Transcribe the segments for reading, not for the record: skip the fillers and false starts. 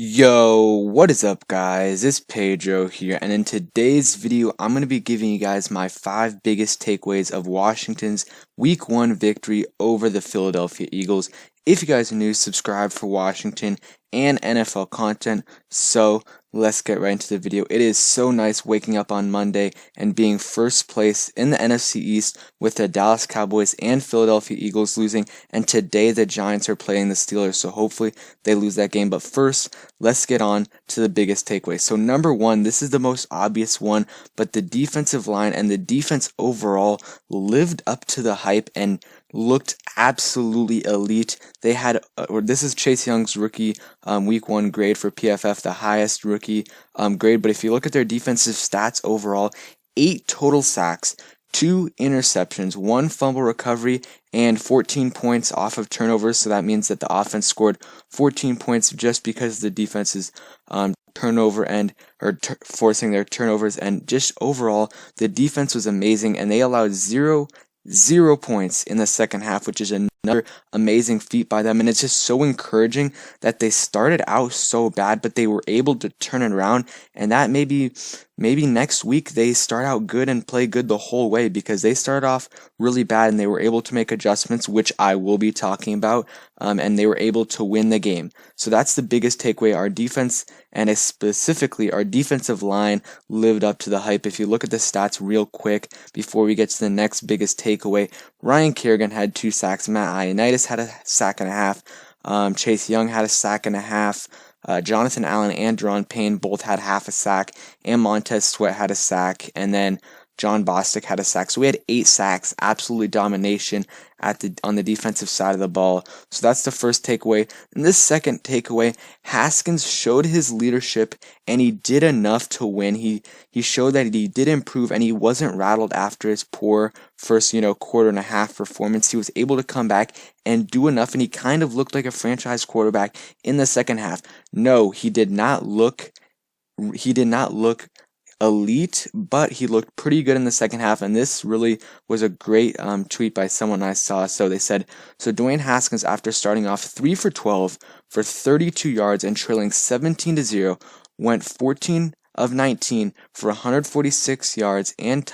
Yo, what is up guys? It's Pedro here, and in today's video I'm going to be giving you guys my 5 biggest takeaways of Washington's Week 1 victory over the Philadelphia Eagles. If you guys are new, subscribe for Washington and NFL content. So let's get right into the video. It is so nice waking up on Monday and being first place in the NFC East with the Dallas Cowboys and Philadelphia Eagles losing, and today the Giants are playing the Steelers, so hopefully they lose that game. But first, let's get on to the biggest takeaway. So number one, this is the most obvious one, but the defensive line and the defense overall lived up to the hype and looked absolutely elite. They had, this is Chase Young's rookie week 1 grade for PFF, the highest rookie grade. But if you look at their defensive stats overall, 8 total sacks, 2 interceptions, 1 fumble recovery, and 14 points off of turnovers. So that means that the offense scored 14 points just because of the defense's turnover and forcing their turnovers. And just overall, the defense was amazing, and they allowed zero points in the second half, which is another amazing feat by them. And it's just so encouraging that they started out so bad, but they were able to turn it around, and that maybe next week they start out good and play good the whole way, because they started off really bad and they were able to make adjustments, which I will be talking about, and they were able to win the game. So that's the biggest takeaway. Our defense, and specifically our defensive line, lived up to the hype. If you look at the stats real quick before we get to the next biggest takeaway, Ryan Kerrigan had 2 sacks, Matt Ioannidis had a sack and a half, Chase Young had a sack and a half, Jonathan Allen and Deron Payne both had half a sack, and Montez Sweat had a sack, and then John Bostic had a sack. So we had 8 sacks, absolutely domination on the defensive side of the ball. So that's the first takeaway. And this second takeaway, Haskins showed his leadership, and he did enough to win. He showed that he did improve, and he wasn't rattled after his poor first, quarter and a half performance. He was able to come back and do enough, and he kind of looked like a franchise quarterback in the second half. No, he did not look elite, but he looked pretty good in the second half. And this really was a great tweet by someone I saw. So they said, so Dwayne Haskins, after starting off 3 for 12 for 32 yards and trailing 17-0, went 14 of 19 for 146 yards and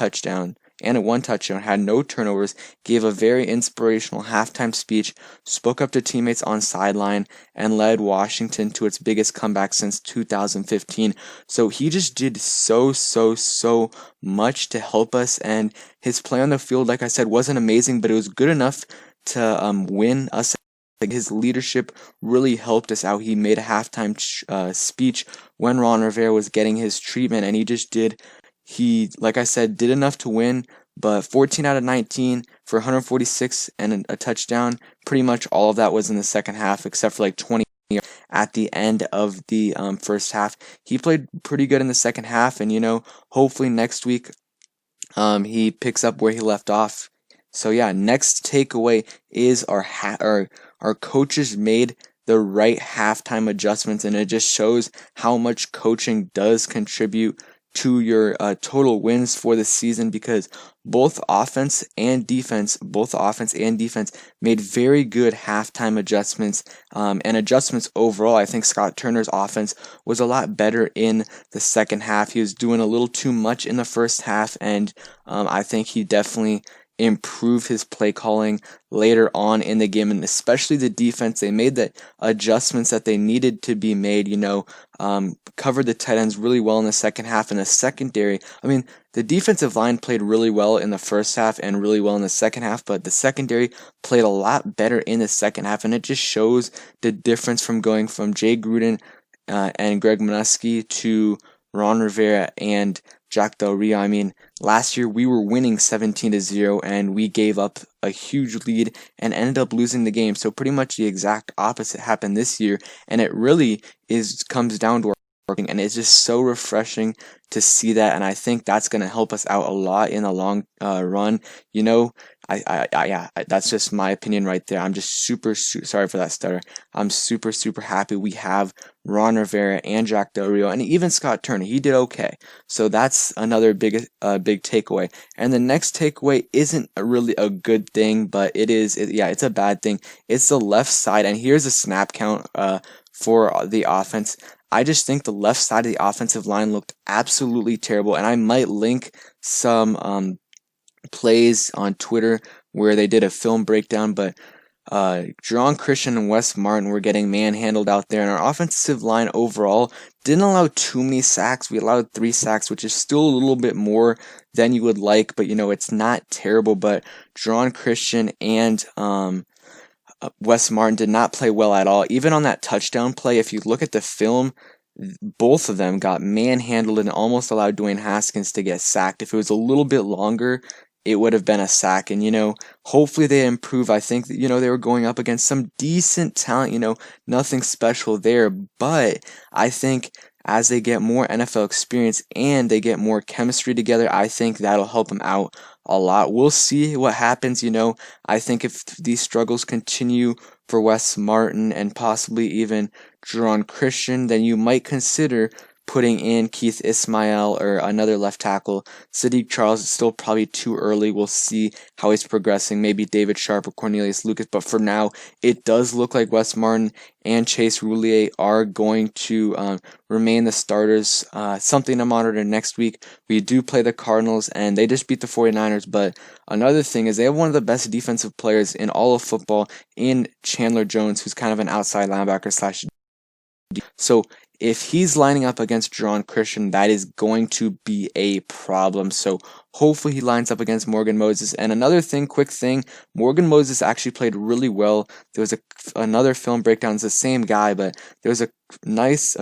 a 1 touchdown, had no turnovers, gave a very inspirational halftime speech, spoke up to teammates on sideline, and led Washington to its biggest comeback since 2015. So he just did so much to help us, and his play on the field, like I said, wasn't amazing, but it was good enough to win us. Like, his leadership really helped us out. He made a halftime speech when Ron Rivera was getting his treatment, and he, like I said, did enough to win. But 14 out of 19 for 146 and a touchdown. Pretty much all of that was in the second half, except for like 20 at the end of the first half. He played pretty good in the second half, and hopefully next week he picks up where he left off. So yeah, next takeaway is our coaches made the right halftime adjustments, and it just shows how much coaching does contribute to your total wins for the season, because both offense and defense made very good halftime adjustments, and adjustments overall. I think Scott Turner's offense was a lot better in the second half. He was doing a little too much in the first half, and I think he definitely improve his play calling later on in the game, and especially the defense. They made the adjustments that they needed to be made, covered the tight ends really well in the second half. And the secondary, the defensive line played really well in the first half and really well in the second half, but the secondary played a lot better in the second half, and it just shows the difference from going from Jay Gruden and Greg Minuski to Ron Rivera and Jack Del Rio. Last year we were winning 17-0, and we gave up a huge lead and ended up losing the game. So pretty much the exact opposite happened this year, and it really comes down to our working, and it's just so refreshing to see that. And I think that's going to help us out a lot in the long run. That's just my opinion right there. I'm just super sorry for that stutter. I'm super happy we have Ron Rivera and Jack Del Rio, and even Scott Turner. He did okay. So that's another big takeaway. And the next takeaway isn't really a good thing, but it's a bad thing. It's the left side, and here's a snap count for the offense. I just think the left side of the offensive line looked absolutely terrible, and I might link some plays on Twitter where they did a film breakdown, but Jerron Christian and Wes Martin were getting manhandled out there, and our offensive line overall didn't allow too many sacks. We allowed 3 sacks, which is still a little bit more than you would like, but it's not terrible. But Jerron Christian and Wes Martin did not play well at all. Even on that touchdown play, if you look at the film, both of them got manhandled and almost allowed Dwayne Haskins to get sacked. If it was a little bit longer, it would have been a sack. And, hopefully they improve. I think that, they were going up against some decent talent, nothing special there. But I think as they get more NFL experience and they get more chemistry together, I think that'll help them out a lot. We'll see what happens. I think if these struggles continue for Wes Martin and possibly even Jerron Christian, then you might consider putting in Keith Ismail or another left tackle. Sadiq Charles is still probably too early. We'll see how he's progressing. Maybe David Sharp or Cornelius Lucas. But for now, it does look like Wes Martin and Chase Roulier are going to remain the starters. Something to monitor next week. We do play the Cardinals, and they just beat the 49ers. But another thing is they have one of the best defensive players in all of football in Chandler Jones, who's kind of an outside linebacker slash. So if he's lining up against Jerron Christian, that is going to be a problem. So hopefully he lines up against Morgan Moses. And another thing, quick thing, Morgan Moses actually played really well. There was another film breakdown. It's the same guy, but there was a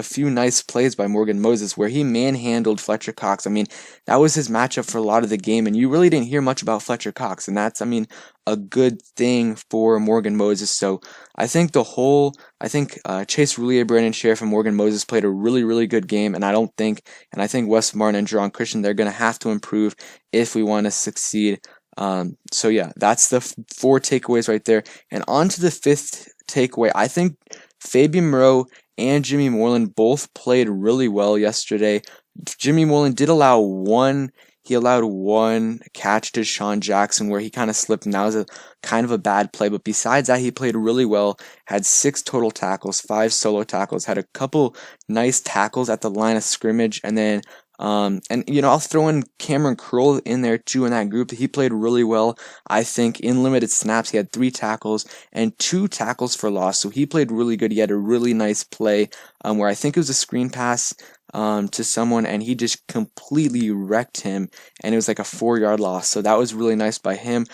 few nice plays by Morgan Moses where he manhandled Fletcher Cox. That was his matchup for a lot of the game, and you really didn't hear much about Fletcher Cox, and that's, a good thing for Morgan Moses. So I think Chase Roulier, Brandon Sheriff, and Morgan Moses played a really, really good game, and I think Wes Martin and Jerron Christian, they're going to have to improve if we want to succeed. So yeah, that's the 4 takeaways right there. And on to the 5th takeaway. I think Fabian Moreau and Jimmy Moreland both played really well yesterday. Jimmy Moreland did allow one catch to Sean Jackson where he kind of slipped, and that was a kind of a bad play. But besides that, he played really well, had 6 total tackles, 5 solo tackles, had a couple nice tackles at the line of scrimmage, and then I'll throw in Cameron Curl in there too in that group. He played really well. I think in limited snaps, he had 3 tackles and 2 tackles for loss. So he played really good. He had a really nice play where I think it was a screen pass to someone, and he just completely wrecked him, and it was like a 4-yard loss. So that was really nice by him.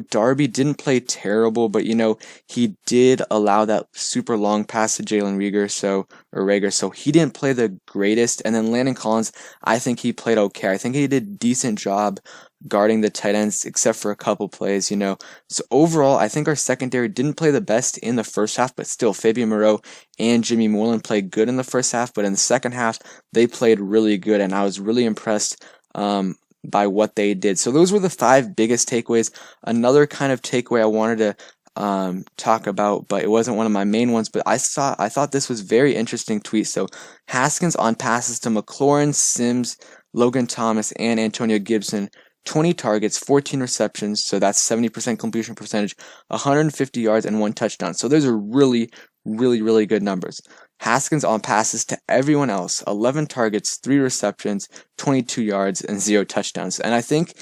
Darby didn't play terrible, but he did allow that super long pass to Jalen Reagor, so he didn't play the greatest. And then Landon Collins, I think he played okay. I think he did a decent job guarding the tight ends, except for a couple plays, So overall, I think our secondary didn't play the best in the first half, but still, Fabian Moreau and Jimmy Moreland played good in the first half, but in the second half, they played really good, and I was really impressed by what they did. So those were the 5 biggest takeaways. Another kind of takeaway I wanted to talk about, but it wasn't one of my main ones, but I thought this was very interesting tweet. So Haskins on passes to McLaurin, Sims, Logan Thomas, and Antonio Gibson. 20 targets, 14 receptions, so that's 70% completion percentage, 150 yards, and 1 touchdown. So those are really, really, really good numbers. Haskins on passes to everyone else, 11 targets, 3 receptions, 22 yards, and 0 touchdowns. And I think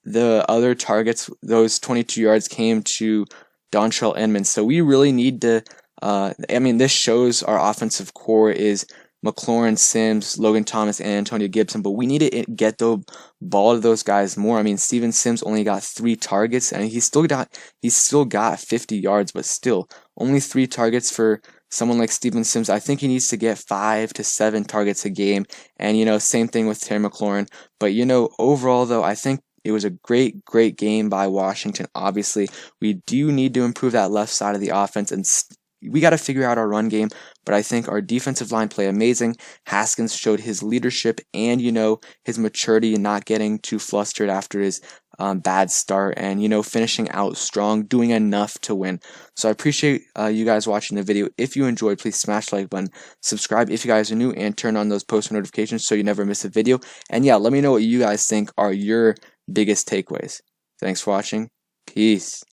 the other targets, those 22 yards, came to Dontrell Inman. So we really need to, this shows our offensive core is McLaurin, Sims, Logan Thomas, and Antonio Gibson, but we need to get the ball to those guys more. Steven Sims only got 3 targets, and he's still got 50 yards, but still only 3 targets for someone like Steven Sims. I think he needs to get 5 to 7 targets a game, and same thing with Terry McLaurin. But overall though, I think it was a great game by Washington. Obviously, we do need to improve that left side of the offense, and we got to figure out our run game, but I think our defensive line play amazing. Haskins showed his leadership and, his maturity, not getting too flustered after his bad start, and, finishing out strong, doing enough to win. So I appreciate you guys watching the video. If you enjoyed, please smash the like button, subscribe if you guys are new, and turn on those post notifications so you never miss a video. And yeah, let me know what you guys think are your biggest takeaways. Thanks for watching. Peace.